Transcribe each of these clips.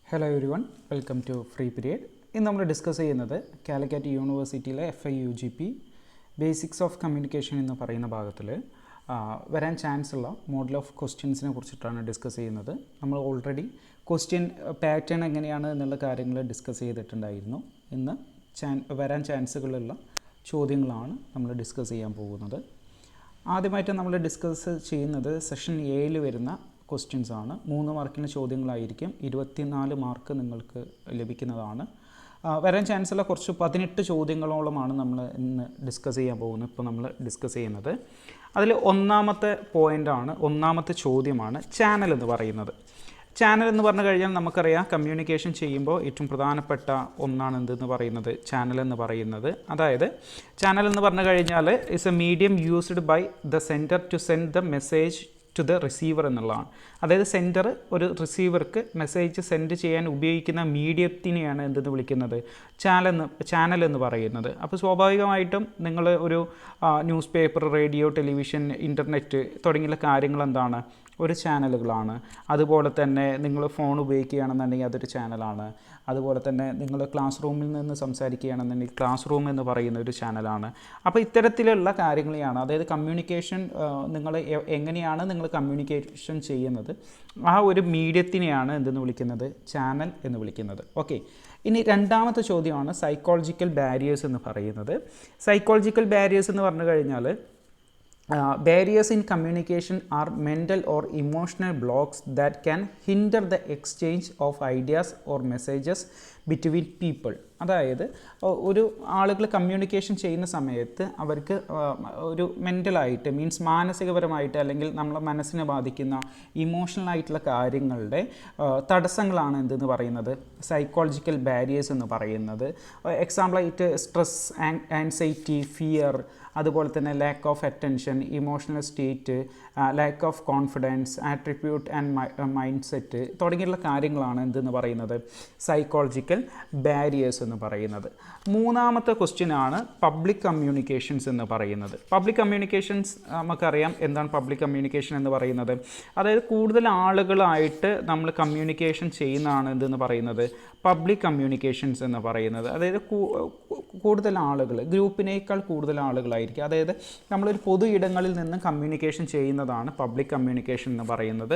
Hello everyone, welcome to free period. ഇന്ന് നമ്മൾ discuss ചെയ്യുന്നത് കാലിക്കറ്റ് യൂണിവേഴ്സിറ്റിയിലെ FIUGP ബേസിക്സ് ഓഫ് കമ്മ്യൂണിക്കേഷൻ എന്ന് പറയുന്ന ഭാഗത്തിൽ വരാൻ ചാൻസ് ഉള്ള മോഡൽ ഓഫ് ക്വസ്റ്റ്യൻസിനെ കുറിച്ചിട്ടാണ് ഡിസ്കസ് ചെയ്യുന്നത്. നമ്മൾ ഓൾറെഡി ക്വസ്റ്റ്യൻ പാറ്റേൺ എങ്ങനെയാണ് എന്നുള്ള കാര്യങ്ങൾ ഡിസ്കസ് ചെയ്തിട്ടുണ്ടായിരുന്നു. ഇന്ന് വരാൻ ചാൻസുകളുള്ള ചോദ്യങ്ങളാണ് നമ്മൾ ഡിസ്കസ് ചെയ്യാൻ പോകുന്നത്. ആദ്യമായിട്ട് നമ്മൾ ഡിസ്കസ് ചെയ്യുന്നത് സെഷൻ 7 വരുന്ന ക്വസ്റ്റ്യൻസ് ആണ്. 3 മാർക്കിന് ചോദ്യങ്ങളായിരിക്കും. 24 മാർക്ക് നിങ്ങൾക്ക് ലഭിക്കുന്നതാണ്. വരാൻ ചാൻസുള്ള കുറച്ച് 18 ചോദ്യങ്ങളോളമാണ് നമ്മൾ ഇന്ന് ഡിസ്കസ് ചെയ്യാൻ പോകുന്നത്. ഇപ്പോൾ നമ്മൾ ഡിസ്കസ് ചെയ്യുന്നത് അതിൽ ഒന്നാമത്തെ ചോദ്യമാണ് ചാനൽ എന്ന് പറയുന്നത്. ചാനൽ എന്ന് പറഞ്ഞു കഴിഞ്ഞാൽ നമുക്കറിയാം, കമ്മ്യൂണിക്കേഷൻ ചെയ്യുമ്പോൾ ഏറ്റവും പ്രധാനപ്പെട്ട ഒന്നാണ് എന്തെന്ന് പറയുന്നത്, ചാനൽ എന്ന് പറയുന്നത്. അതായത് ചാനൽ എന്ന് പറഞ്ഞു കഴിഞ്ഞാൽ is a medium used by the sender to send the message to the receiver എന്നുള്ളതാണ്. അതായത് സെൻഡർ ഒരു റിസീവർക്ക് മെസ്സേജ് സെൻഡ് ചെയ്യാൻ ഉപയോഗിക്കുന്ന മീഡിയത്തിനെയാണ് എന്തെന്ന് വിളിക്കുന്നത്, ചാനൽ എന്ന് പറയുന്നത്. അപ്പോൾ സ്വാഭാവികമായിട്ടും നിങ്ങൾ ഒരു news paper, radio, television, internet തുടങ്ങിയുള്ള കാര്യങ്ങൾ എന്താണ്, ഒരു ചാനലുകളാണ്. അതുപോലെ തന്നെ നിങ്ങൾ ഫോൺ ഉപയോഗിക്കുകയാണെന്നുണ്ടെങ്കിൽ അതൊരു ചാനലാണ്. അതുപോലെ തന്നെ നിങ്ങൾ ക്ലാസ് റൂമിൽ നിന്ന് സംസാരിക്കുകയാണെന്നുണ്ടെങ്കിൽ ക്ലാസ് റൂം എന്ന് പറയുന്ന ഒരു ചാനലാണ്. അപ്പോൾ ഇത്തരത്തിലുള്ള കാര്യങ്ങളെയാണ്, അതായത് കമ്മ്യൂണിക്കേഷൻ നിങ്ങൾ എങ്ങനെയാണ് നിങ്ങൾ കമ്മ്യൂണിക്കേഷൻ ചെയ്യുന്നത്, ആ ഒരു മീഡിയത്തിനെയാണ് എന്തെന്ന് വിളിക്കുന്നത്, ചാനൽ എന്ന് വിളിക്കുന്നത്. ഓക്കെ, ഇനി രണ്ടാമത്തെ ചോദ്യമാണ് സൈക്കോളജിക്കൽ ബാരിയേഴ്സ് എന്ന് പറയുന്നത്. സൈക്കോളജിക്കൽ ബാരിയേഴ്സ് എന്ന് പറഞ്ഞു കഴിഞ്ഞാൽ barriers in communication are mental or emotional blocks that can hinder the exchange of ideas or messages between people. അതായത് ഒരു ആളുകൾ കമ്മ്യൂണിക്കേഷൻ ചെയ്യുന്ന സമയത്ത് അവർക്ക് ഒരു മെൻ്റലായിട്ട്, മീൻസ് മാനസികപരമായിട്ട്, അല്ലെങ്കിൽ നമ്മളെ മനസ്സിനെ ബാധിക്കുന്ന ഇമോഷണൽ ആയിട്ടുള്ള കാര്യങ്ങളുടെ തടസ്സങ്ങളാണ് എന്തെന്ന് പറയുന്നത്, സൈക്കോളജിക്കൽ ബാരിയേഴ്സ് എന്ന് പറയുന്നത്. എക്സാമ്പിളായിട്ട് സ്ട്രെസ്, ആൻസൈറ്റി, ഫിയർ, അതുപോലെ തന്നെ lack of attention, emotional state, lack of confidence, attribute and mind set തുടങ്ങിയുള്ള കാര്യങ്ങളാണ് എന്തെന്ന് പറയുന്നത്, സൈക്കോളജിക്കൽ ബാരിയേഴ്സ് എന്ന് പറയുന്നത്. മൂന്നാമത്തെ ക്വസ്റ്റ്യനാണ് പബ്ലിക് കമ്മ്യൂണിക്കേഷൻസ് എന്ന് പറയുന്നത്. പബ്ലിക് കമ്മ്യൂണിക്കേഷൻസ് നമുക്കറിയാം എന്താണ് പബ്ലിക് കമ്മ്യൂണിക്കേഷൻ എന്ന് പറയുന്നത്. അതായത് കൂടുതൽ ആളുകളായിട്ട് നമ്മൾ കമ്മ്യൂണിക്കേഷൻ ചെയ്യുന്നതാണ് എന്തെന്ന് പറയുന്നത്, പബ്ലിക് കമ്മ്യൂണിക്കേഷൻസ് എന്ന് പറയുന്നത്. അതായത് കൂടുതൽ ആളുകൾ, ഗ്രൂപ്പിനേക്കാൾ കൂടുതൽ ആളുകളായിരിക്കും. അതായത് നമ്മളൊരു പൊതു ഇടങ്ങളിൽ നിന്ന് കമ്മ്യൂണിക്കേഷൻ ചെയ്യുന്നതാണ് പബ്ലിക് കമ്മ്യൂണിക്കേഷൻ എന്ന് പറയുന്നത്.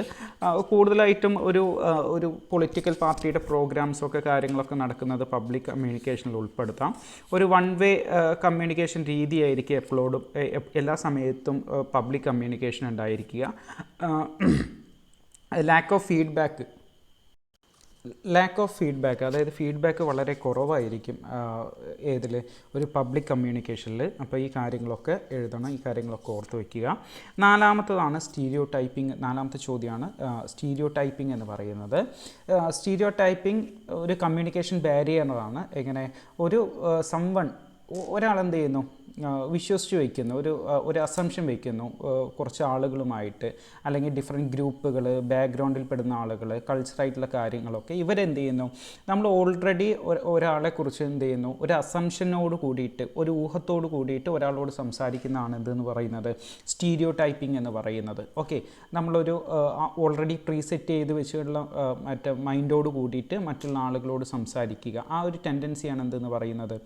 കൂടുതലായിട്ടും ഒരു പൊളിറ്റിക്കൽ പാർട്ടിയുടെ പ്രോഗ്രാംസൊക്കെ കാര്യങ്ങളൊക്കെ നടക്കുന്നത് പബ്ലിക് കമ്മ്യൂണിക്കേഷനിൽ ഉൾപ്പെടുത്താം. ഒരു വൺ വേ കമ്മ്യൂണിക്കേഷൻ രീതിയായിരിക്കും എപ്പോഴും എല്ലാ സമയത്തും പബ്ലിക് കമ്മ്യൂണിക്കേഷൻ ഉണ്ടായിരിക്കുക. ലാക്ക് ഓഫ് ഫീഡ്ബാക്ക്, അതായത് ഫീഡ്ബാക്ക് വളരെ കുറവായിരിക്കും ഏതിൽ, ഒരു പബ്ലിക് കമ്മ്യൂണിക്കേഷനിൽ. അപ്പോൾ ഈ കാര്യങ്ങളൊക്കെ എഴുതണം, ഈ കാര്യങ്ങളൊക്കെ ഓർത്ത് വയ്ക്കുക. നാലാമത്തതാണ് സ്റ്റീരിയോ ടൈപ്പിംഗ്. നാലാമത്തെ ചോദ്യമാണ് സ്റ്റീരിയോ ടൈപ്പിംഗ് എന്ന് പറയുന്നത്. സ്റ്റീരിയോ ടൈപ്പിംഗ് ഒരു കമ്മ്യൂണിക്കേഷൻ ബാരിയറാണ്. എങ്ങനെ ഒരു ഒരാളെന്ത് ചെയ്യുന്നു, വിശ്വസിച്ച് വയ്ക്കുന്നു, ഒരു അസംഷൻ വയ്ക്കുന്നു കുറച്ച് ആളുകളുമായിട്ട്, അല്ലെങ്കിൽ ഡിഫറെൻറ്റ് ഗ്രൂപ്പുകൾ, ബാക്ക്ഗ്രൗണ്ടിൽ പെടുന്ന ആളുകൾ, കൾച്ചറായിട്ടുള്ള കാര്യങ്ങളൊക്കെ ഇവരെന്ത് ചെയ്യുന്നു, നമ്മൾ ഓൾറെഡി ഒരാളെക്കുറിച്ച് എന്ത് ചെയ്യുന്നു, ഒരു അസംഷനോട് കൂടിയിട്ട്, ഒരു ഊഹത്തോട് കൂടിയിട്ട് ഒരാളോട് സംസാരിക്കുന്നതാണ് എന്തെന്ന് പറയുന്നത്, സ്റ്റീരിയോ ടൈപ്പിംഗ് എന്ന് പറയുന്നത്. ഓക്കെ, നമ്മളൊരു ഓൾറെഡി പ്രീസെറ്റ് ചെയ്ത് വെച്ചുള്ള മൈൻഡോട് കൂടിയിട്ട് മറ്റുള്ള ആളുകളോട് സംസാരിക്കുക, ആ ഒരു ടെൻഡൻസിയാണ് എന്തെന്ന് പറയുന്നത്,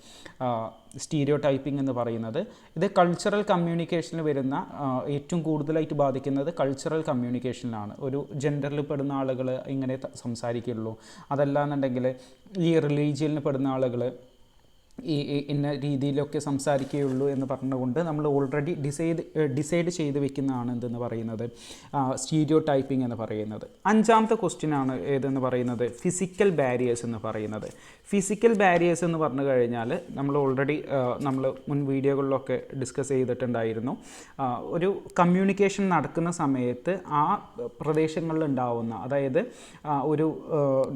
സ്റ്റീരിയോ ടൈപ്പിംഗ് എന്ന് പറയുന്നത്. ഇത് കൾച്ചറൽ കമ്മ്യൂണിക്കേഷനിൽ വരുന്ന ഏറ്റവും കൂടുതലായിട്ട് ബാധിക്കുന്നത് കൾച്ചറൽ കമ്മ്യൂണിക്കേഷനിലാണ്. ഒരു ജെൻഡറിൽ പെടുന്ന ആളുകൾ ഇങ്ങനെ സംസാരിക്കുള്ളൂ, അതല്ലാന്നുണ്ടെങ്കിൽ ഈ റിലീജിയനിൽ പെടുന്ന ആളുകൾ ഇന്ന രീതിയിലൊക്കെ സംസാരിക്കുകയുള്ളൂ എന്ന് പറഞ്ഞുകൊണ്ട് നമ്മൾ ഓൾറെഡി ഡിസൈഡ് ചെയ്ത് വെക്കുന്നതാണ് എന്തെന്ന് പറയുന്നത്, സ്റ്റീരിയോ ടൈപ്പിംഗ് എന്ന് പറയുന്നത്. അഞ്ചാമത്തെ ക്വസ്റ്റ്യനാണ് ഏതെന്ന് പറയുന്നത്, ഫിസിക്കൽ ബാരിയേഴ്സ് എന്ന് പറയുന്നത്. ഫിസിക്കൽ ബാരിയേഴ്സ് എന്ന് പറഞ്ഞു കഴിഞ്ഞാൽ നമ്മൾ ഓൾറെഡി നമ്മൾ മുൻ വീഡിയോകളിലൊക്കെ ഡിസ്കസ് ചെയ്തിട്ടുണ്ടായിരുന്നു. ഒരു കമ്മ്യൂണിക്കേഷൻ നടക്കുന്ന സമയത്ത് ആ പ്രദേശങ്ങളിൽ ഉണ്ടാവുന്ന, അതായത് ഒരു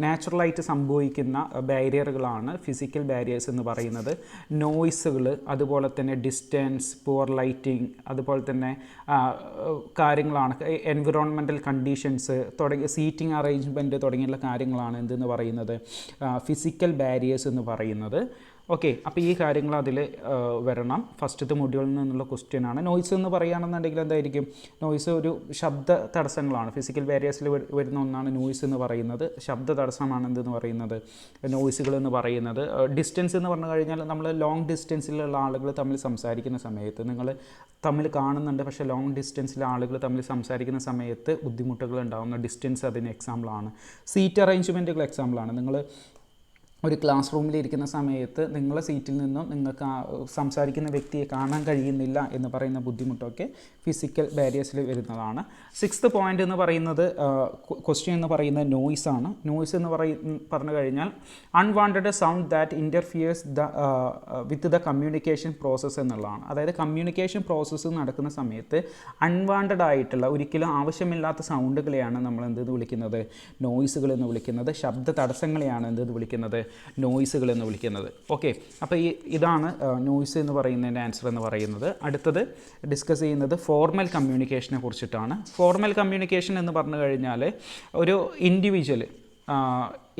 നാച്ചുറലായിട്ട് സംഭവിക്കുന്ന ബാരിയറുകളാണ് ഫിസിക്കൽ ബാരിയേഴ്സ് എന്ന് പറയുന്നത്. നോയ്സുകൾ, അതുപോലെ തന്നെ ഡിസ്റ്റൻസ്, പുവർ ലൈറ്റിംഗ്, അതുപോലെ തന്നെ കാര്യങ്ങളാണ് എൻവിറോൺമെൻറ്റൽ കണ്ടീഷൻസ് തുടങ്ങിയ സീറ്റിംഗ് അറേഞ്ച്മെൻറ്റ് തുടങ്ങിയുള്ള കാര്യങ്ങളാണ് എന്തെന്ന് പറയുന്നത്, ഫിസിക്കൽ ബാരിയേഴ്സ് എന്ന് പറയുന്നത്. ഓക്കെ, അപ്പോൾ ഈ കാര്യങ്ങൾ അതിൽ വരണം. ഫസ്റ്റത്തെ മൊഡ്യൂളിൽ നിന്നുള്ള ക്വസ്റ്റ്യനാണ്. നോയ്സ് എന്ന് പറയുകയാണെന്നുണ്ടെങ്കിൽ എന്തായിരിക്കും? നോയ്സ് ഒരു ശബ്ദ തടസ്സങ്ങളാണ്. ഫിസിക്കൽ ബാരിയേഴ്സിൽ വരുന്ന ഒന്നാണ് നോയ്സ് എന്ന് പറയുന്നത്. ശബ്ദ തടസ്സമാണ് എന്തെന്ന് പറയുന്നത്, നോയ്സുകൾ എന്ന് പറയുന്നത്. ഡിസ്റ്റൻസ് എന്ന് പറഞ്ഞു കഴിഞ്ഞാൽ നമ്മൾ ലോങ് ഡിസ്റ്റൻസിലുള്ള ആളുകൾ തമ്മിൽ സംസാരിക്കുന്ന സമയത്ത്, നിങ്ങൾ തമ്മിൽ കാണുന്നുണ്ട് പക്ഷേ ലോങ് ഡിസ്റ്റൻസിലെ ആളുകൾ തമ്മിൽ സംസാരിക്കുന്ന സമയത്ത് ബുദ്ധിമുട്ടുകൾ ഉണ്ടാകുന്ന ഡിസ്റ്റൻസ് അതിന് എക്സാമ്പിളാണ്. സീറ്റ് അറേഞ്ച്മെൻറ്റുകൾ എക്സാമ്പിളാണ്. നിങ്ങൾ ഒരു ക്ലാസ് റൂമിലിരിക്കുന്ന സമയത്ത് നിങ്ങളുടെ സീറ്റിൽ നിന്നും നിങ്ങൾക്ക് സംസാരിക്കുന്ന വ്യക്തിയെ കാണാൻ കഴിയുന്നില്ല എന്ന് പറയുന്ന ബുദ്ധിമുട്ടൊക്കെ ഫിസിക്കൽ ബാരിയേഴ്സിൽ വരുന്നതാണ്. 6th പോയിൻ്റ് എന്ന് പറയുന്നത് ക്വസ്റ്റ്യൻ എന്ന് പറയുന്നത് നോയ്സാണ്. നോയ്സ് എന്ന് പറഞ്ഞു കഴിഞ്ഞാൽ unwanted sound that ഇൻ്റർഫിയേഴ്സ് with the communication process എന്നുള്ളതാണ്. അതായത് കമ്മ്യൂണിക്കേഷൻ പ്രോസസ്സ് നടക്കുന്ന സമയത്ത് അൺവാണ്ടഡ് ആയിട്ടുള്ള, ഒരിക്കലും ആവശ്യമില്ലാത്ത സൗണ്ടുകളെയാണ് നമ്മൾ എന്തെന്ന് വിളിക്കുന്നത്? നോയ്സുകൾ എന്ന് വിളിക്കുന്നത്. ശബ്ദ തടസ്സങ്ങളെയാണ് എന്തെന്ന് വിളിക്കുന്നത്? നോയ്സുകൾ എന്ന് വിളിക്കുന്നത്. ഓക്കെ, അപ്പോൾ ഇതാണ് നോയ്സ് എന്ന് പറയുന്നതിൻ്റെ ആൻസർ എന്ന് പറയുന്നത്. അടുത്തത് ഡിസ്കസ് ചെയ്യുന്നത് ഫോർമൽ കമ്മ്യൂണിക്കേഷനെ കുറിച്ചിട്ടാണ്. ഫോർമൽ കമ്മ്യൂണിക്കേഷൻ എന്ന് പറഞ്ഞു കഴിഞ്ഞാൽ ഒരു individual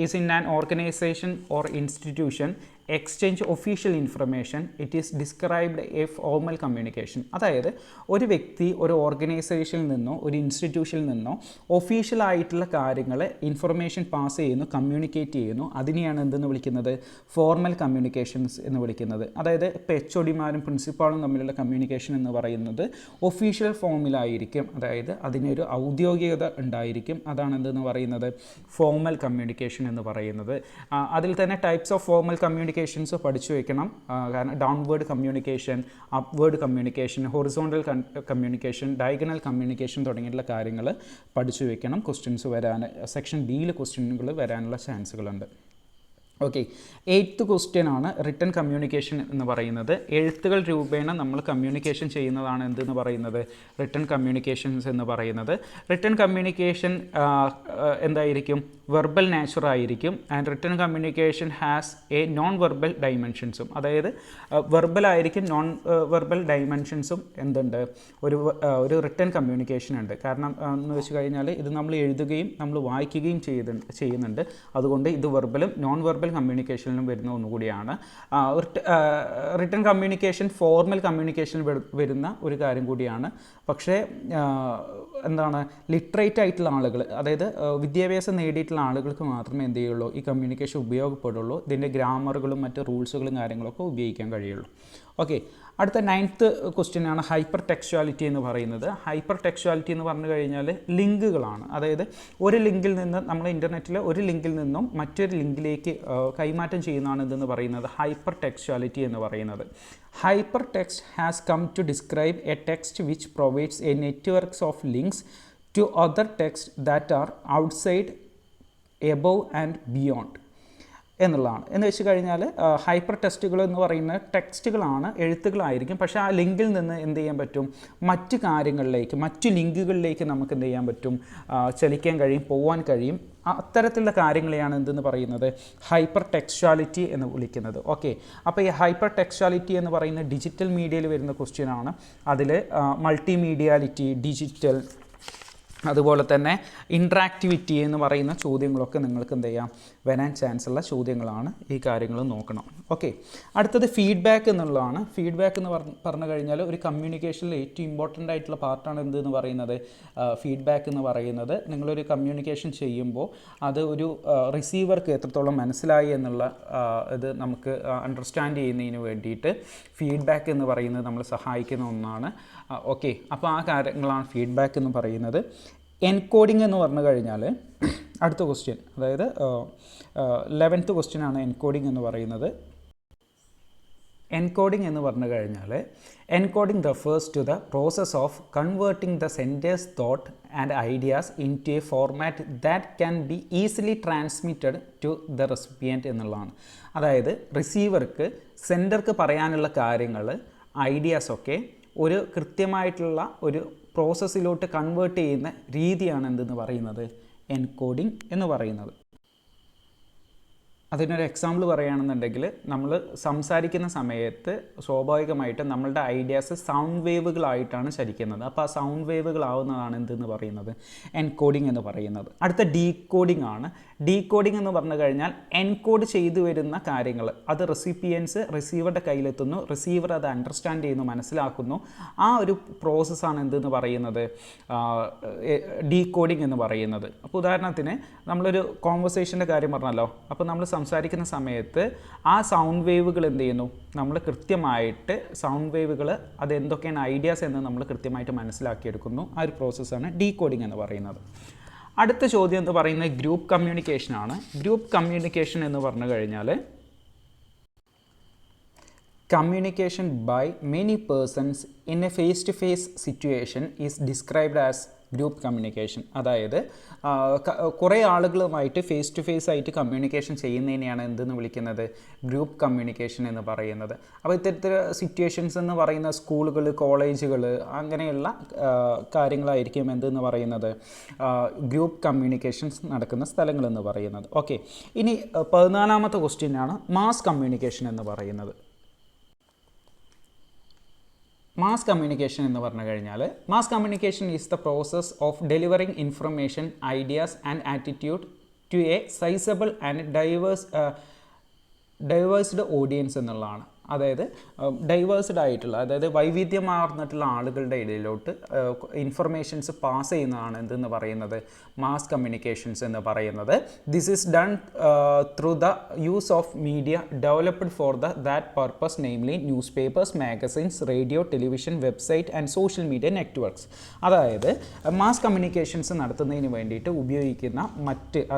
is in an organisation or institution exchange official information, it is described A formal communication. അതായത് ഒരു വ്യക്തി ഒരു ഓർഗനൈസേഷനിൽ നിന്നോ ഒരു ഇൻസ്റ്റിറ്റ്യൂഷനിൽ നിന്നോ ഒഫീഷ്യലായിട്ടുള്ള കാര്യങ്ങൾ ഇൻഫർമേഷൻ പാസ് ചെയ്യുന്നു, കമ്മ്യൂണിക്കേറ്റ് ചെയ്യുന്നു. അതിനെയാണ് എന്തെന്ന് വിളിക്കുന്നത്? ഫോർമൽ കമ്മ്യൂണിക്കേഷൻസ് എന്ന് വിളിക്കുന്നത്. അതായത് ഇപ്പോൾ HODമാരും പ്രിൻസിപ്പാളും തമ്മിലുള്ള കമ്മ്യൂണിക്കേഷൻ എന്ന് പറയുന്നത് ഒഫീഷ്യൽ ഫോമിലായിരിക്കും. അതായത് അതിനൊരു ഔദ്യോഗികത ഉണ്ടായിരിക്കും. അതാണ് എന്തെന്ന് പറയുന്നത്? ഫോർമൽ കമ്മ്യൂണിക്കേഷൻ എന്ന് പറയുന്നത്. അതിൽ തന്നെ ടൈപ്സ് ഓഫ് ഫോർമൽ കമ്മ്യൂണിക്കേഷൻസ് പഠിച്ചു വയ്ക്കണം. കാരണം downward communication, upward communication, horizontal communication, diagonal communication തുടങ്ങിയിട്ടുള്ള കാര്യങ്ങൾ പഠിച്ചു വയ്ക്കണം. ക്വസ്റ്റ്യൻസ് വരാൻ സെക്ഷൻ ഡിയിൽ ക്വസ്റ്റ്യനുകൾ വരാനുള്ള ചാൻസുകളുണ്ട്. ഓക്കെ, 8th ക്വസ്റ്റ്യനാണ് റിട്ടൺ കമ്മ്യൂണിക്കേഷൻ എന്ന് പറയുന്നത്. എഴുത്തുകൾ രൂപേണ നമ്മൾ കമ്മ്യൂണിക്കേഷൻ ചെയ്യുന്നതാണ് എന്തെന്ന് പറയുന്നത്? റിട്ടൺ കമ്മ്യൂണിക്കേഷൻസ് എന്ന് പറയുന്നത്. റിട്ടൺ കമ്മ്യൂണിക്കേഷൻ എന്തായിരിക്കും? വെർബൽ നാച്ചർ ആയിരിക്കും. And written communication has a non verbal ഡൈമെൻഷൻസും. അതായത് വെർബലായിരിക്കും, നോൺ വെർബൽ ഡൈമെൻഷൻസും എന്തുണ്ട്? ഒരു റിട്ടൺ കമ്മ്യൂണിക്കേഷൻ ഉണ്ട്. കാരണം എന്ന് വെച്ച് കഴിഞ്ഞാൽ ഇത് നമ്മൾ എഴുതുകയും നമ്മൾ വായിക്കുകയും ചെയ്യുന്നുണ്ട്. അതുകൊണ്ട് ഇത് വെർബലും നോൺ വെർബൽ കമ്മ്യൂണിക്കേഷനിലും വരുന്ന ഒന്നുകൂടിയാണ്. റിട്ടൺ കമ്മ്യൂണിക്കേഷൻ ഫോർമൽ കമ്മ്യൂണിക്കേഷനിൽ വരുന്ന ഒരു കാര്യം കൂടിയാണ്. പക്ഷേ എന്താണ്, ലിറ്ററേറ്റ് ആയിട്ടുള്ള ആളുകൾ, അതായത് വിദ്യാഭ്യാസം നേടിയിട്ടുള്ള ആളുകൾക്ക് മാത്രമേ എന്ത് ചെയ്യുള്ളൂ? ഈ കമ്മ്യൂണിക്കേഷൻ ഉപയോഗപ്പെടുള്ളൂ. ഇതിൻ്റെ ഗ്രാമറുകളും മറ്റ് റൂൾസുകളും കാര്യങ്ങളൊക്കെ ഉപയോഗിക്കാൻ കഴിയുള്ളൂ. ഓക്കെ, അടുത്ത 9th ക്വസ്റ്റ്യനാണ് ഹൈപ്പർ ടെക്സ്ച്വാലിറ്റി എന്ന് പറയുന്നത്. ഹൈപ്പർ ടെക്സ്ച്വാലിറ്റി എന്ന് പറഞ്ഞു കഴിഞ്ഞാൽ ലിങ്കുകളാണ്. അതായത് ഒരു ലിങ്കിൽ നിന്ന്, നമ്മൾ ഇൻ്റർനെറ്റിൽ ഒരു ലിങ്കിൽ നിന്നും മറ്റൊരു ലിങ്കിലേക്ക് കൈമാറ്റം ചെയ്യുന്നതാണ് ഇതെന്ന് പറയുന്നത് ഹൈപ്പർ ടെക്സ്ച്വാലിറ്റി എന്ന് പറയുന്നത്. Hyper text has come to describe a text which provides a networks of links to other text that are outside, above and beyond എന്നുള്ളതാണ്. എന്ന് വെച്ച് കഴിഞ്ഞാൽ ഹൈപ്പർ ടെക്സ്റ്റുകൾ എന്ന് പറയുന്ന ടെക്സ്റ്റുകളാണ്, എഴുത്തുകളായിരിക്കും. പക്ഷേ ആ ലിങ്കിൽ നിന്ന് എന്ത് ചെയ്യാൻ പറ്റും? മറ്റ് കാര്യങ്ങളിലേക്ക്, മറ്റു ലിങ്കുകളിലേക്ക് നമുക്ക് എന്ത് ചെയ്യാൻ പറ്റും? ചലിക്കാൻ കഴിയും, പോകാൻ കഴിയും. അത്തരത്തിലുള്ള കാര്യങ്ങളെയാണ് എന്തെന്ന് പറയുന്നത്? ഹൈപ്പർ ടെക്സ്ച്വാലിറ്റി എന്ന് വിളിക്കുന്നത്. ഓക്കെ, അപ്പോൾ ഈ ഹൈപ്പർ ടെക്സ്ച്വാലിറ്റി എന്ന് പറയുന്ന ഡിജിറ്റൽ മീഡിയയിൽ വരുന്ന ക്വസ്റ്റ്യനാണ്. അതിൽ മൾട്ടിമീഡിയാലിറ്റി, ഡിജിറ്റൽ, അതുപോലെ തന്നെ ഇൻട്രാക്ടിവിറ്റി എന്ന് പറയുന്ന ചോദ്യങ്ങളൊക്കെ നിങ്ങൾക്ക് എന്ത് ചെയ്യാം? വരാൻ ചാൻസ് ഉള്ള ചോദ്യങ്ങളാണ്. ഈ കാര്യങ്ങൾ നോക്കണം. ഓക്കെ, അടുത്തത് ഫീഡ്ബാക്ക് എന്നുള്ളതാണ്. ഫീഡ്ബാക്ക് എന്ന് പറഞ്ഞു കഴിഞ്ഞാൽ ഒരു കമ്മ്യൂണിക്കേഷനിൽ ഏറ്റവും ഇമ്പോർട്ടൻ്റ് ആയിട്ടുള്ള പാർട്ടാണ് എന്തെന്ന് പറയുന്നത്? ഫീഡ്ബാക്ക് എന്ന് പറയുന്നത്. നിങ്ങളൊരു കമ്മ്യൂണിക്കേഷൻ ചെയ്യുമ്പോൾ അത് ഒരു റിസീവർക്ക് എത്രത്തോളം മനസ്സിലായി എന്നുള്ള ഇത് നമുക്ക് അണ്ടർസ്റ്റാൻഡ് ചെയ്യുന്നതിന് വേണ്ടിയിട്ട് ഫീഡ്ബാക്ക് എന്ന് പറയുന്നത് നമ്മൾ സഹായിക്കുന്ന ഒന്നാണ്. ഓക്കെ, അപ്പോൾ ആ കാര്യങ്ങളാണ് ഫീഡ്ബാക്ക് എന്ന് പറയുന്നത്. എൻകോഡിംഗ് എന്ന് പറഞ്ഞു കഴിഞ്ഞാൽ അടുത്ത ക്വസ്റ്റ്യൻ, അതായത് 11th ക്വസ്റ്റ്യനാണ് എൻകോഡിംഗ് എന്ന് പറയുന്നത്. എൻകോഡിംഗ് എന്ന് പറഞ്ഞു കഴിഞ്ഞാൽ encoding refers to the process of converting the sender's thought and ideas into a format that can be easily transmitted to the recipient എന്നുള്ളതാണ്. അതായത് റിസീവർക്ക് സെൻഡർക്ക് പറയാനുള്ള കാര്യങ്ങൾ, ഐഡിയാസൊക്കെ ഒരു കൃത്യമായിട്ടുള്ള ഒരു പ്രോസസ്സിലോട്ട് കൺവേർട്ട് ചെയ്യുന്ന രീതിയാണ് എന്തെന്ന് പറയുന്നത്? എൻകോഡിംഗ് എന്ന് പറയുന്നത്. അതിനൊരു എക്സാമ്പിൾ പറയുകയാണെന്നുണ്ടെങ്കിൽ നമ്മൾ സംസാരിക്കുന്ന സമയത്ത് സ്വാഭാവികമായിട്ടും നമ്മളുടെ ഐഡിയാസ് സൗണ്ട് വേവുകളായിട്ടാണ് ചലിക്കുന്നത്. അപ്പോൾ ആ സൗണ്ട് വേവുകളാവുന്നതാണ് എന്തെന്ന് പറയുന്നത് എൻകോഡിംഗ് എന്ന് പറയുന്നത്. അടുത്ത ഡീകോഡിംഗ് ആണ്. ഡീകോഡിംഗ് എന്ന് പറഞ്ഞു കഴിഞ്ഞാൽ എൻകോഡ് ചെയ്തു വരുന്ന കാര്യങ്ങൾ അത് റെസിപ്പിയൻസ് റിസീവറുടെ കയ്യിലെത്തുന്നു, റിസീവർ അത് അണ്ടർസ്റ്റാൻഡ് ചെയ്യുന്നു, മനസ്സിലാക്കുന്നു. ആ ഒരു പ്രോസസ്സാണ് എന്തെന്ന് പറയുന്നത് ഡീകോഡിംഗ് എന്ന് പറയുന്നത്. അപ്പോൾ ഉദാഹരണത്തിന് നമ്മളൊരു കോൺവെർസേഷൻ്റെ കാര്യം പറഞ്ഞല്ലോ. അപ്പോൾ നമ്മൾ സംസാരിക്കുന്ന സമയത്ത് ആ സൗണ്ട് വേവുകൾ എന്ത് ചെയ്യുന്നു, നമ്മൾ കൃത്യമായിട്ട് സൗണ്ട് വേവുകൾ അത് എന്തൊക്കെയാണ് ഐഡിയാസ് എന്ന് നമ്മൾ കൃത്യമായിട്ട് മനസ്സിലാക്കിയെടുക്കുന്നു. ആ ഒരു പ്രോസസ്സാണ് ഡീകോഡിംഗ് എന്ന് പറയുന്നത്. അടുത്ത ചോദ്യം എന്ന് പറയുന്നത് ഗ്രൂപ്പ് കമ്മ്യൂണിക്കേഷനാണ്. ഗ്രൂപ്പ് കമ്മ്യൂണിക്കേഷൻ എന്ന് പറഞ്ഞു കഴിഞ്ഞാൽ communication by many persons in a face-to-face situation is described as group communication. അതായത് കുറേ ആളുകളുമായിട്ട് ഫേസ് ടു ഫേസ് ആയിട്ട് കമ്മ്യൂണിക്കേഷൻ ചെയ്യുന്നതിനെയാണ് എന്തെന്ന് വിളിക്കുന്നത് ഗ്രൂപ്പ് കമ്മ്യൂണിക്കേഷൻ എന്ന് പറയുന്നത്. അപ്പോൾ ഇത്തരത്തിൽ സിറ്റുവേഷൻസ് എന്ന് പറയുന്ന സ്കൂളുകൾ, കോളേജുകൾ അങ്ങനെയുള്ള കാര്യങ്ങളായിരിക്കും എന്തെന്ന് പറയുന്നത് ഗ്രൂപ്പ് കമ്മ്യൂണിക്കേഷൻസ് നടക്കുന്ന സ്ഥലങ്ങളെന്ന് പറയുന്നത്. ഓക്കെ, ഇനി 14ാമത്തെ ക്വസ്റ്റ്യനാണ് മാസ് കമ്മ്യൂണിക്കേഷൻ എന്ന് പറയുന്നത്. മാസ് കമ്മ്യൂണിക്കേഷൻ എന്ന് പറഞ്ഞു കഴിഞ്ഞാൽ mass communication is the process of delivering information, ideas and attitude to a sizable and diversed audience എന്നുള്ളതാണ്. അതായത് ഡൈവേഴ്സ്ഡ് ആയിട്ടുള്ള, അതായത് വൈവിധ്യമാർന്നിട്ടുള്ള ആളുകളുടെ ഇടയിലോട്ട് ഇൻഫർമേഷൻസ് പാസ് ചെയ്യുന്നതാണ് എന്തെന്ന് പറയുന്നത് മാസ് കമ്മ്യൂണിക്കേഷൻസ് എന്ന് പറയുന്നത്. This is done through the use of media developed for that purpose, namely news papers, magazines, radio, television, website and social media networks. അതായത് മാസ് കമ്മ്യൂണിക്കേഷൻസ് നടത്തുന്നതിന് വേണ്ടിയിട്ട് ഉപയോഗിക്കുന്ന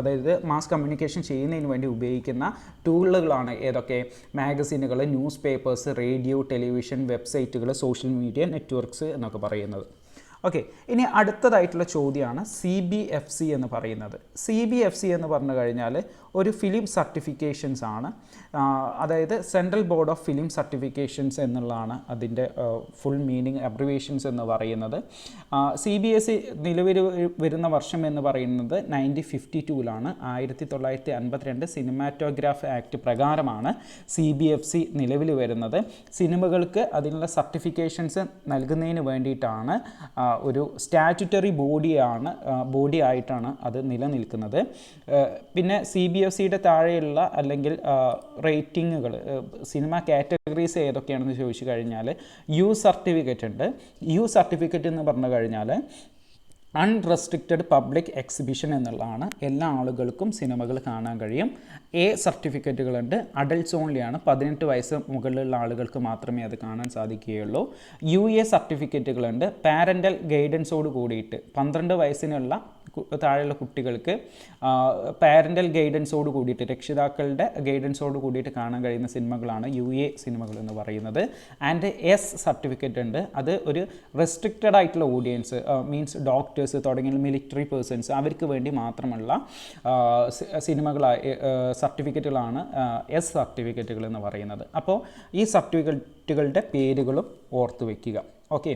അതായത് മാസ് കമ്മ്യൂണിക്കേഷൻ ചെയ്യുന്നതിന് വേണ്ടി ഉപയോഗിക്കുന്ന ടൂളുകളാണ് ഏതൊക്കെ? മാഗസിനുകൾ, ന്യൂസ് പേപ്പേഴ്സ്, റേഡിയോ, ടെലിവിഷൻ, വെബ്സൈറ്റുകൾ, സോഷ്യൽ മീഡിയ നെറ്റ്വർക്ക്സ് എന്നൊക്കെ പറയുന്നത്. ഓക്കെ, ഇനി അടുത്തതായിട്ടുള്ള ചോദ്യമാണ് CBFC എന്ന് പറയുന്നത്. CBFC എന്ന് പറഞ്ഞു കഴിഞ്ഞാൽ ഒരു ഫിലിം സർട്ടിഫിക്കേഷൻസ് ആണ്. അതായത് central board of film certifications എന്നുള്ളതാണ് അതിൻ്റെ ഫുൾ മീനിങ്, അബ്രിവേഷൻസ് എന്ന് പറയുന്നത്. CBSE നിലവിൽ വരുന്ന വർഷം എന്ന് പറയുന്നത് 1952 1952 സിനിമാറ്റോഗ്രാഫ് ആക്ട് പ്രകാരമാണ് CBFC നിലവിൽ വരുന്നത്. സിനിമകൾക്ക് അതിനുള്ള സർട്ടിഫിക്കേഷൻസ് നൽകുന്നതിന് വേണ്ടിയിട്ടാണ് ഒരു സ്റ്റാറ്റ്യൂട്ടറി ബോഡി ആയിട്ടാണ് അത് നിലനിൽക്കുന്നത്. പിന്നെ CBFCയുടെ താഴെയുള്ള അല്ലെങ്കിൽ റേറ്റിങ്ങുകൾ, സിനിമ കാറ്റഗറീസ് ഏതൊക്കെയാണെന്ന് ചോദിച്ചു കഴിഞ്ഞാൽ യു സർട്ടിഫിക്കറ്റ് ഉണ്ട്. യു സർട്ടിഫിക്കറ്റ് എന്ന് പറഞ്ഞു കഴിഞ്ഞാൽ അൺറെസ്ട്രിക്റ്റഡ് പബ്ലിക് എക്സിബിഷൻ എന്നുള്ളതാണ്. എല്ലാ ആളുകൾക്കും സിനിമകൾ കാണാൻ കഴിയും. എ സർട്ടിഫിക്കറ്റുകളുണ്ട്, അഡൽട്ട്സ് ഓൺലിയാണ്, 18 വയസ്സ് മുകളിലുള്ള ആളുകൾക്ക് മാത്രമേ അത് കാണാൻ സാധിക്കുകയുള്ളൂ. UA സർട്ടിഫിക്കറ്റുകളുണ്ട്, പാരൻ്റൽ ഗൈഡൻസോട് കൂടിയിട്ട് 12 വയസ്സിനുള്ള താഴെയുള്ള കുട്ടികൾക്ക് പാരൻ്റൽ ഗൈഡൻസോട് കൂടിയിട്ട്, രക്ഷിതാക്കളുടെ ഗൈഡൻസോട് കൂടിയിട്ട് കാണാൻ കഴിയുന്ന സിനിമകളാണ് UA സിനിമകൾ എന്ന് പറയുന്നത്. ആൻഡ് S സർട്ടിഫിക്കറ്റ് ഉണ്ട്, അത് ഒരു റെസ്ട്രിക്റ്റഡ് ആയിട്ടുള്ള ഓഡിയൻസ്, മീൻസ് ഡോക്ടേഴ്സ് തുടങ്ങിയ മിലിറ്ററി പേഴ്സൺസ്, അവർക്ക് വേണ്ടി മാത്രമുള്ള സർട്ടിഫിക്കറ്റുകളാണ് S സർട്ടിഫിക്കറ്റുകൾ എന്ന് പറയുന്നത്. അപ്പോൾ ഈ സർട്ടിഫിക്കറ്റുകളുടെ പേരുകളും ഓർത്തു വയ്ക്കുക. ഓക്കെ,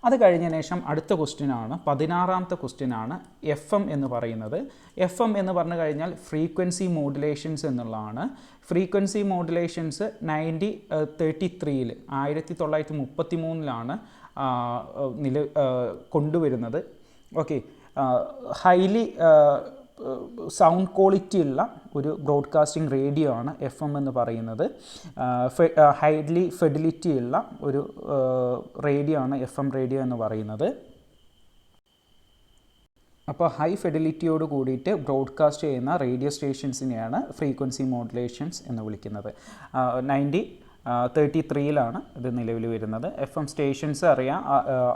അത് കഴിഞ്ഞതിന് ശേഷം അടുത്ത ക്വസ്റ്റ്യനാണ് 16ാമത്തെ ക്വസ്റ്റ്യനാണ് FM എന്ന് പറയുന്നത്. FM എന്ന് പറഞ്ഞു കഴിഞ്ഞാൽ ഫ്രീക്വൻസി മോഡുലേഷൻസ് എന്നുള്ളതാണ്. ഫ്രീക്വൻസി മോഡുലേഷൻസ് 1933 കൊണ്ടുവരുന്നത്. ഓക്കെ, ഹൈലി സൗണ്ട് ക്വാളിറ്റി ഉള്ള ഒരു ബ്രോഡ്കാസ്റ്റിംഗ് റേഡിയോ ആണ് FM എന്ന് പറയുന്നത്. ഹൈലി ഫെഡിലിറ്റി ഉള്ള ഒരു റേഡിയോ ആണ് FM റേഡിയോ എന്ന് പറയുന്നത്. അപ്പോൾ ഹൈ ഫെഡിലിറ്റിയോട് കൂടിയിട്ട് ബ്രോഡ്കാസ്റ്റ് ചെയ്യുന്ന റേഡിയോ സ്റ്റേഷൻസിനെയാണ് ഫ്രീക്വൻസി മോഡുലേഷൻസ് എന്ന് വിളിക്കുന്നത്. 1933 ഇത് നിലവിൽ വരുന്നത്. FM സ്റ്റേഷൻസ് അറിയാം,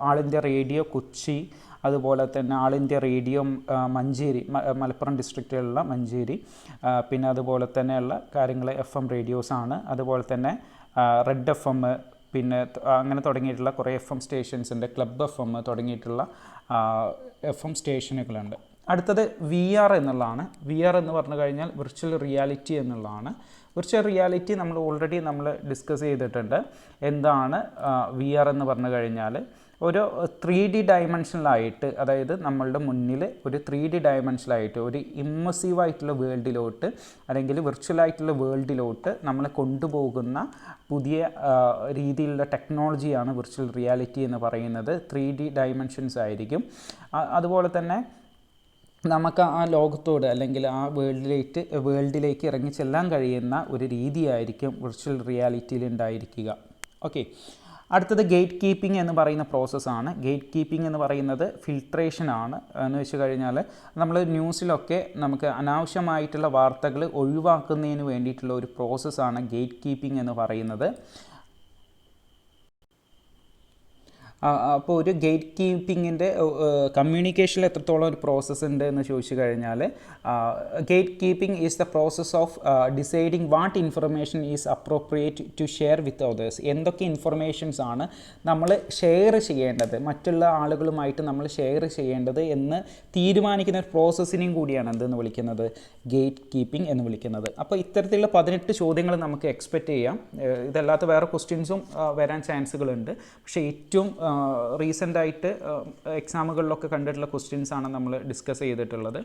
ആൾ ഇന്ത്യ റേഡിയോ കൊച്ചി, അതുപോലെ തന്നെ ആൾ ഇന്ത്യ റേഡിയോ മഞ്ചേരി, മലപ്പുറം ഡിസ്ട്രിക്റ്റിലുള്ള മഞ്ചേരി, പിന്നെ അതുപോലെ തന്നെയുള്ള കാര്യങ്ങൾ FM റേഡിയോസാണ്. അതുപോലെ തന്നെ റെഡ് FM, പിന്നെ അങ്ങനെ തുടങ്ങിയിട്ടുള്ള കുറേ FM സ്റ്റേഷൻസ് ഉണ്ട്. ക്ലബ് FM തുടങ്ങിയിട്ടുള്ള FM സ്റ്റേഷനുകളുണ്ട്. അടുത്തത് VR എന്നുള്ളതാണ്. VR എന്ന് പറഞ്ഞു കഴിഞ്ഞാൽ വിർച്വൽ റിയാലിറ്റി എന്നുള്ളതാണ്. വിർച്വൽ റിയാലിറ്റി നമ്മൾ ഓൾറെഡി ഡിസ്കസ് ചെയ്തിട്ടുണ്ട്. എന്താണ് VR എന്ന് പറഞ്ഞു കഴിഞ്ഞാൽ ഒരു 3D ഡയമെൻഷനിലായിട്ട്, അതായത് നമ്മളുടെ മുന്നിൽ ഒരു 3D ഡയമെൻഷനിലായിട്ട് ഒരു ഇമ്മസീവായിട്ടുള്ള വേൾഡിലോട്ട് അല്ലെങ്കിൽ വിർച്വലായിട്ടുള്ള വേൾഡിലോട്ട് നമ്മളെ കൊണ്ടുപോകുന്ന പുതിയ രീതിയിലുള്ള ടെക്നോളജിയാണ് വിർച്വൽ റിയാലിറ്റി എന്ന് പറയുന്നത്. 3D ഡയമെൻഷൻസ് ആയിരിക്കും. അതുപോലെ തന്നെ നമുക്ക് ആ ലോകത്തോട് അല്ലെങ്കിൽ ആ വേൾഡിലേക്ക് ഇറങ്ങി ചെല്ലാൻ കഴിയുന്ന ഒരു രീതിയായിരിക്കും വിർച്വൽ റിയാലിറ്റിയിൽ ഉണ്ടായിരിക്കുക. ഓക്കെ, അടുത്തത് ഗേറ്റ് കീപ്പിംഗ് എന്ന് പറയുന്ന പ്രോസസ്സാണ്. ഗേറ്റ് കീപ്പിംഗ് എന്ന് പറയുന്നത് ഫിൽട്രേഷനാണ്. എന്ന് വെച്ച് കഴിഞ്ഞാൽ നമ്മൾ ന്യൂസിലൊക്കെ നമുക്ക് അനാവശ്യമായിട്ടുള്ള വാർത്തകൾ ഒഴിവാക്കുന്നതിന് വേണ്ടിയിട്ടുള്ള ഒരു പ്രോസസ്സാണ് ഗേറ്റ് കീപ്പിംഗ് എന്ന് പറയുന്നത്. അപ്പോൾ ഒരു ഗേറ്റ് കീപ്പിങ്ങിൻ്റെ കമ്മ്യൂണിക്കേഷനിൽ എത്രത്തോളം ഒരു പ്രോസസ്സ് ഉണ്ട് എന്ന് ചോദിച്ചു കഴിഞ്ഞാൽ, gate keeping is the process of deciding what information is appropriate to share with others. എന്തൊക്കെ ഇൻഫർമേഷൻസ് ആണ് നമ്മൾ ഷെയർ ചെയ്യേണ്ടത്, മറ്റുള്ള ആളുകളുമായിട്ട് നമ്മൾ ഷെയർ ചെയ്യേണ്ടത് എന്ന് തീരുമാനിക്കുന്ന ഒരു പ്രോസസ്സിനെയും കൂടിയാണ് എന്തെന്ന് വിളിക്കുന്നത്, ഗേറ്റ് കീപ്പിംഗ് എന്ന് വിളിക്കുന്നത്. അപ്പോൾ ഇത്തരത്തിലുള്ള 18 ചോദ്യങ്ങൾ നമുക്ക് എക്സ്പെക്റ്റ് ചെയ്യാം. ഇതല്ലാത്ത വേറെ ക്വസ്റ്റ്യൻസും വരാൻ ചാൻസുകളുണ്ട്. പക്ഷേ ഏറ്റവും റീസെൻ്റായിട്ട് എക്സാമുകളിലൊക്കെ കണ്ടിട്ടുള്ള ക്വസ്റ്റ്യൻസാണ് നമ്മൾ ഡിസ്കസ് ചെയ്തിട്ടുള്ളത്.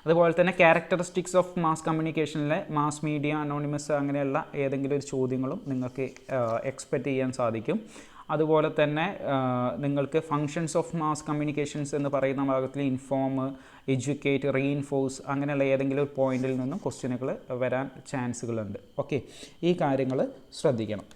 അതുപോലെ തന്നെ ക്യാരക്ടറിസ്റ്റിക്സ് ഓഫ് മാസ് കമ്മ്യൂണിക്കേഷനിലെ മാസ് മീഡിയ, അനോണിമസ് അങ്ങനെയുള്ള ഏതെങ്കിലും ഒരു ചോദ്യങ്ങളും നിങ്ങൾക്ക് എക്സ്പെക്റ്റ് ചെയ്യാൻ സാധിക്കും. അതുപോലെ തന്നെ നിങ്ങൾക്ക് ഫങ്ഷൻസ് ഓഫ് മാസ് കമ്മ്യൂണിക്കേഷൻസ് എന്ന് പറയുന്ന ഭാഗത്തിൽ ഇൻഫോം, എഡ്യൂക്കേറ്റ്, റീഇൻഫോഴ്സ് അങ്ങനെയുള്ള ഏതെങ്കിലും ഒരു പോയിന്റിൽ നിന്നും ക്വസ്റ്റ്യനുകൾ വരാൻ ചാൻസുകളുണ്ട്. ഓക്കെ, ഈ കാര്യങ്ങൾ ശ്രദ്ധിക്കണം.